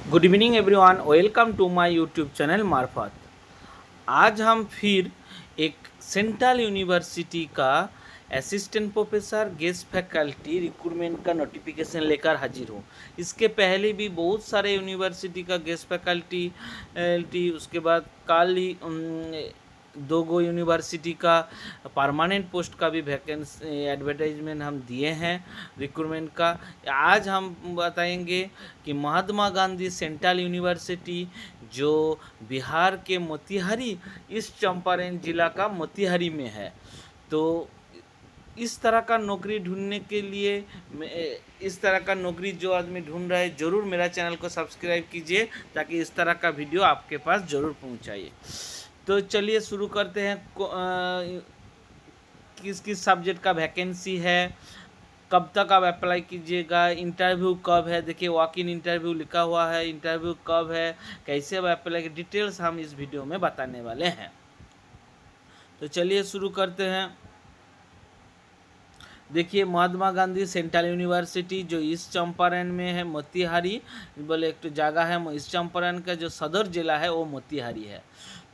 Good evening everyone, welcome to my YouTube channel मार्फत। आज हम फिर एक सेंट्रल यूनिवर्सिटी का assistant professor guest faculty recruitment का नोटिफिकेशन लेकर हाजिर हूँ। इसके पहले भी बहुत सारे यूनिवर्सिटी का गेस्ट फैकल्टी उसके बाद कल ही दो गो यूनिवर्सिटी का परमानेंट पोस्ट का भी वैकेंसी एडवर्टाइजमेंट हम दिए हैं रिक्रूटमेंट का। आज हम बताएंगे कि महात्मा गांधी सेंट्रल यूनिवर्सिटी जो बिहार के मोतिहारी ईस्ट चंपारण जिला का मोतिहारी में है, तो इस तरह का नौकरी ढूंढने के लिए इस तरह का नौकरी जो आदमी ढूंढ रहा है ज़रूर मेरा चैनल को सब्सक्राइब कीजिए ताकि इस तरह का वीडियो आपके पास ज़रूर पहुंचाइए। तो चलिए शुरू करते हैं। किस किस सब्जेक्ट का वैकेंसी है, कब तक आप अप्लाई कीजिएगा, इंटरव्यू कब है, देखिए वॉक इन इंटरव्यू लिखा हुआ है, इंटरव्यू कब है, कैसे आप अप्लाई की डिटेल्स हम इस वीडियो में बताने वाले हैं। तो चलिए शुरू करते हैं। देखिए महात्मा गांधी सेंट्रल यूनिवर्सिटी जो ईस्ट चंपारण में है, मोतिहारी बोले एक तो जगह है, ईस्ट चंपारण का जो सदर जिला है वो मोतिहारी है।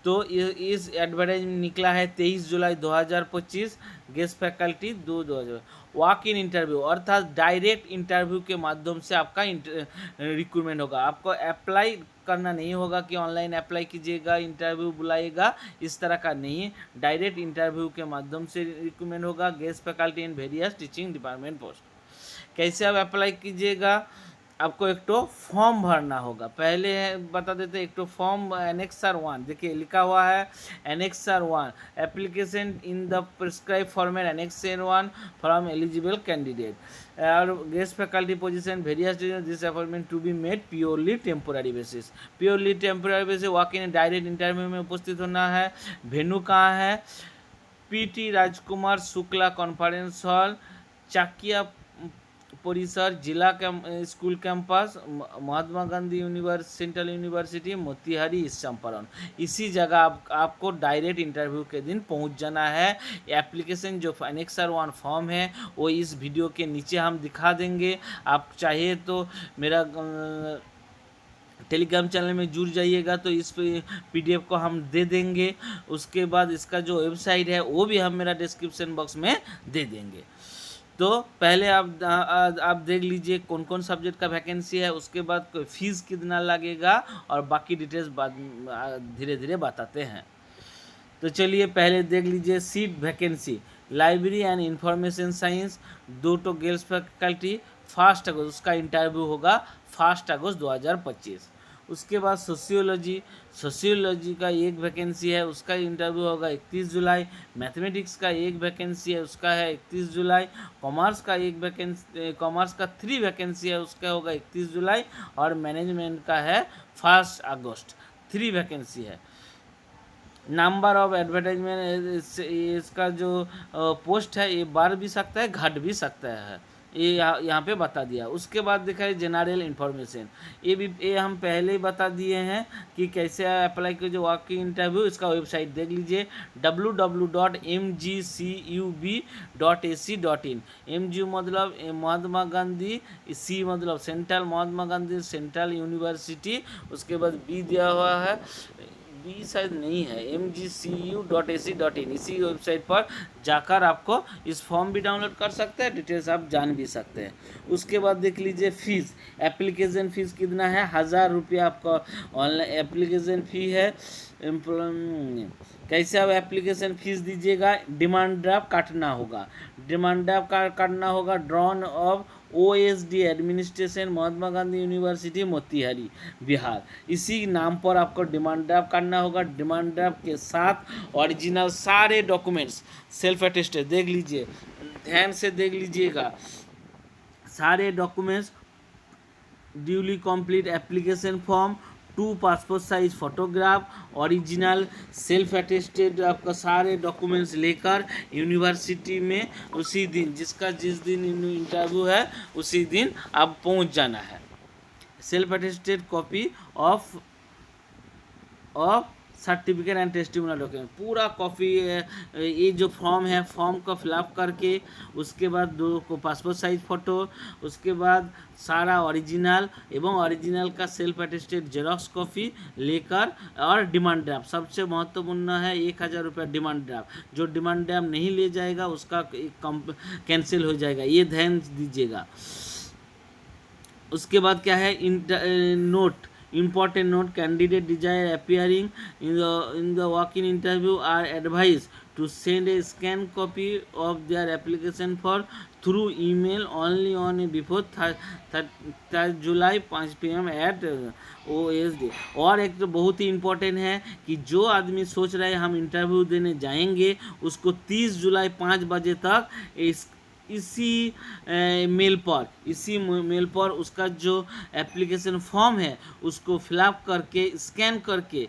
तो इस एडवर्टाइज निकला है 23 जुलाई 2025। Guest faculty 2000 walk in interview अर्थात डायरेक्ट इंटरव्यू के माध्यम से आपका रिक्रूटमेंट होगा। आपको अप्लाई करना नहीं होगा कि ऑनलाइन अप्लाई कीजिएगा इंटरव्यू बुलाएगा, इस तरह का नहीं। डायरेक्ट इंटरव्यू के माध्यम से रिक्रूटमेंट होगा। Guest faculty in various teaching department post. कैसे आप अप्लाई कीजिएगा? आपको एक तो फॉर्म भरना होगा। पहले बता देते एक तो फॉर्म एनेक्सर 1, देखिए लिखा हुआ है annexure 1 application in the prescribe format annexure 1 from eligible candidate और guest faculty position various this appointment to be made purely temporary basis. Purely temporary basis walk in direct interview में उपस्थित होना है। Venue कहाँ है? PT Rajkumar Shukla conference hall, Chakia परिसर, जिला school campus, Mahatma Gandhi central university Motihari east Champaran. इसी जगह आपको डायरेक्ट इंटरव्यू के दिन पहुंच जाना है। एप्लीकेशन जो एनेक्सर 1 फॉर्म है वो इस वीडियो के नीचे हम दिखा देंगे। आप चाहिए तो मेरा टेलीग्राम चैनल में जुड़ जाइएगा तो इस पीडीएफ को हम दे देंगे। उसके बाद इसका जो वेबसाइट है वो भी हम मेरा डिस्क्रिप्शन बॉक्स में दे देंगे। तो पहले आप देख लीजिए कौन कौन सब्जेक्ट का वैकेंसी है, उसके बाद फीस कितना लगेगा और बाकी डिटेल्स बाद धीरे धीरे बताते हैं। तो चलिए पहले देख लीजिए seat vacancy. Library and information science 2 तो गर्ल्स फैकल्टी 1 अगस्त, उसका इंटरव्यू होगा 1 अगस्त 2025। उसके बाद सोशियोलॉजी का एक वैकेंसी है, उसका इंटरव्यू होगा 31 जुलाई। मैथमेटिक्स का एक वैकेंसी है, उसका है 31 जुलाई। कॉमर्स का 3 वैकेंसी है, उसका होगा 31 जुलाई। और मैनेजमेंट का है 1 अगस्त। 3 वैकेंसी है। नंबर ऑफ एडवर्टाइजमेंट इसका जो पोस्ट है ये बढ़ भी सकता है घट भी सकता है, ये यहाँ पे बता दिया। उसके बाद देखा है जनरल इन्फॉर्मेशन, ये हम पहले ही बता दिए हैं कि कैसे अप्लाई कर। जो वॉक इंटरव्यू इसका वेबसाइट देख लीजिए www.mgcub.ac.in। MGU मतलब महात्मा गांधी, सी मतलब सेंट्रल महात्मा गांधी सेंट्रल यूनिवर्सिटी, उसके बाद बी दिया हुआ है, बी शायद नहीं है, mgcu.ac.in। इसी वेबसाइट पर जाकर आपको इस फॉर्म भी डाउनलोड कर सकते हैं, डिटेल्स आप जान भी सकते हैं। उसके बाद देख लीजिए फीस। एप्लीकेशन फ़ीस कितना है? 1000 रुपया आपका ऑनलाइन एप्लीकेशन फ़ी है। कैसे आप एप्लीकेशन फ़ीस दीजिएगा? डिमांड ड्राफ्ट काटना होगा, डिमांड ड्राफ्ट काटना होगा drawn of OSD administration Mahatma Gandhi university Motihari Bihar. इसी नाम पर आपको डिमांड ड्राफ्ट करना होगा। डिमांड ड्राफ्ट के साथ ओरिजिनल सारे डॉक्यूमेंट्स सेल्फ अटेस्टेड देख लीजिए, ध्यान से देख लीजिएगा सारे documents, duly complete application form, 2 passport size photograph, original self attested आपका सारे डॉक्यूमेंट्स लेकर यूनिवर्सिटी में उसी दिन जिस दिन इंटरव्यू है उसी दिन आप पहुंच जाना है। Self attested copy of certificate and testimonial document, पूरा कॉपी ये जो फॉर्म है फॉर्म को फिलअप करके उसके बाद 2 को पासपोर्ट साइज फ़ोटो, उसके बाद सारा ओरिजिनल एवं ओरिजिनल का सेल्फ अटेस्टेड जेरॉक्स कॉपी लेकर, और डिमांड ड्राफ्ट सबसे महत्वपूर्ण है 1000 रुपये डिमांड ड्राफ्ट, जो डिमांड ड्राफ्ट नहीं ले जाएगा उसका कैंसिल हो जाएगा, ये ध्यान दीजिएगा। उसके बाद क्या है, note important note, candidate desire appearing in the walk-in interview are advised to send a scanned copy of their application for through email only on before 3rd July 5 PM at OSD। और एक तो बहुत ही important है कि जो आदमी सोच रहे हैं हम इंटरव्यू देने जाएंगे उसको 30 जुलाई 5 बजे तक इसी मेल पर उसका जो एप्लीकेशन फॉर्म है उसको फिलअप करके स्कैन करके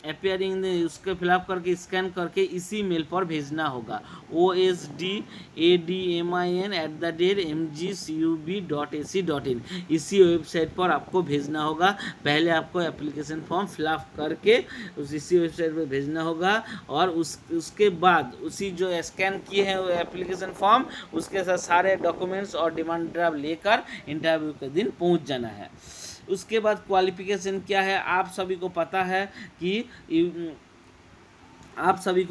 अपीयरिंग उसके फिलअप करके स्कैन करके इसी मेल पर भेजना होगा, osdadmin@mgcub.ac.in, इसी वेबसाइट पर आपको भेजना होगा। पहले आपको एप्लीकेशन फॉर्म फिलअप करके इसी वेबसाइट पर भेजना होगा, और उसके बाद उसी जो स्कैन किए हैं वो एप्लीकेशन फॉर्म उसके साथ सारे डॉक्यूमेंट्स और डिमांड ड्राफ्ट लेकर इंटरव्यू के दिन पहुंच जाना है। उसके बाद क्वालिफिकेशन क्या है, आप सभी को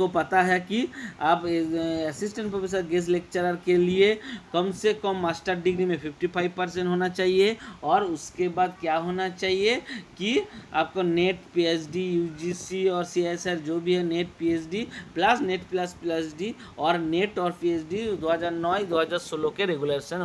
पता है कि आप असिस्टेंट प्रोफेसर गेस्ट लेक्चरर के लिए कम से कम मास्टर डिग्री में 55% होना चाहिए, और उसके बाद क्या होना चाहिए कि आपको नेट पीएचडी यूजीसी और सीएसआर जो भी है net PhD plus net plus PhD और नेट और पीएचडी 2009-2016 के रेगुलेशन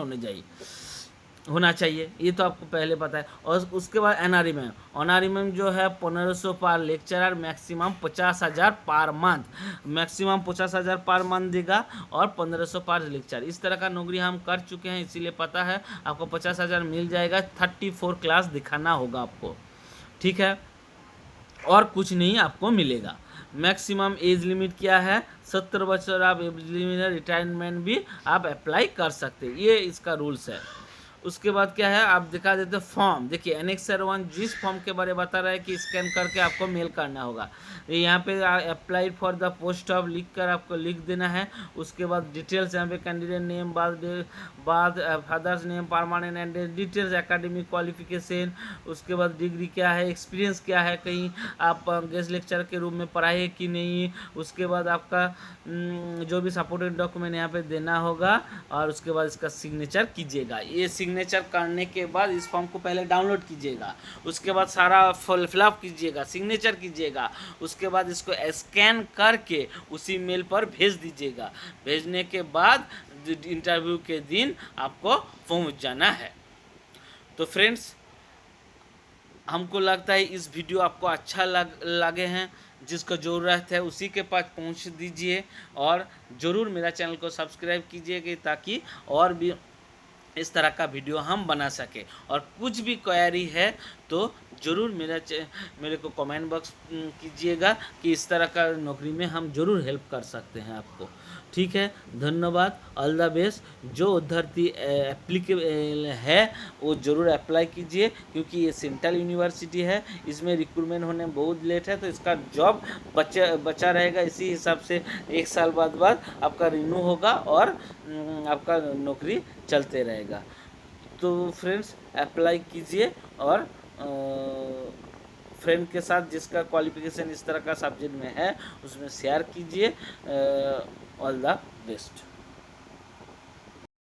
होना चाहिए, ये तो आपको पहले पता है। और उसके बाद एनआरएमएम जो है 1500 पर lecturer, maximum 50,000 per month, maximum 50,000 per month देगा और 1500 पर लेक्चर। इस तरह का नौकरी हम कर चुके हैं, इसीलिए पता है आपको 50,000 मिल जाएगा। 34 क्लास दिखाना होगा आपको, ठीक है, और कुछ नहीं आपको मिलेगा। मैक्सिमम एज लिमिट क्या है, 70 बच्चों आप एज लिमिट, रिटायरमेंट भी आप अप्लाई कर सकते हैं, ये इसका रूल्स है। उसके बाद क्या है, आप दिखा देते फॉर्म, देखिए एनेक्सर 1 जिस फॉर्म के बारे में बता रहा है कि स्कैन करके आपको मेल करना होगा। यहाँ पे applied for the post of लिख कर आपको लिख देना है। उसके बाद डिटेल्स यहाँ पे कैंडिडेट नेम, बाद father's name, permanent address, details, academic qualification, उसके बाद डिग्री क्या है, एक्सपीरियंस क्या है, कहीं आप गेस्ट लेक्चर के रूप में पढ़ाई है कि नहीं। उसके बाद आपका जो भी सपोर्टेड डॉक्यूमेंट यहाँ पे देना होगा, और उसके बाद इसका सिग्नेचर कीजिएगा। ये सिग्नेचर करने के बाद इस फॉर्म को पहले डाउनलोड कीजिएगा, उसके बाद सारा फिलअप कीजिएगा, सिग्नेचर कीजिएगा, उसके बाद इसको स्कैन करके उसी मेल पर भेज दीजिएगा। भेजने के बाद इंटरव्यू के दिन आपको पहुंच जाना है। तो फ्रेंड्स, हमको लगता है इस वीडियो आपको अच्छा लगे हैं, जिसको ज़रूरत है उसी के पास पहुंच दीजिए, और ज़रूर मेरा चैनल को सब्सक्राइब कीजिएगा ताकि और भी इस तरह का वीडियो हम बना सके। और कुछ भी क्वेरी है तो ज़रूर मेरे को कमेंट बॉक्स कीजिएगा कि इस तरह का नौकरी में हम ज़रूर हेल्प कर सकते हैं आपको, ठीक है। धन्यवाद, ऑल द बेस्ट। जो अभ्यर्थी एप्लीकेबल है वो ज़रूर अप्लाई कीजिए, क्योंकि ये सेंट्रल यूनिवर्सिटी है, इसमें रिक्रूटमेंट होने में बहुत लेट है, तो इसका जॉब बचा रहेगा। इसी हिसाब से 1 साल बाद आपका रिन्यू होगा और आपका नौकरी चलते रहेगा। तो फ्रेंड्स, अप्लाई कीजिए और फ्रेंड के साथ जिसका क्वालिफिकेशन इस तरह का सब्जेक्ट में है उसमें शेयर कीजिए। All the best.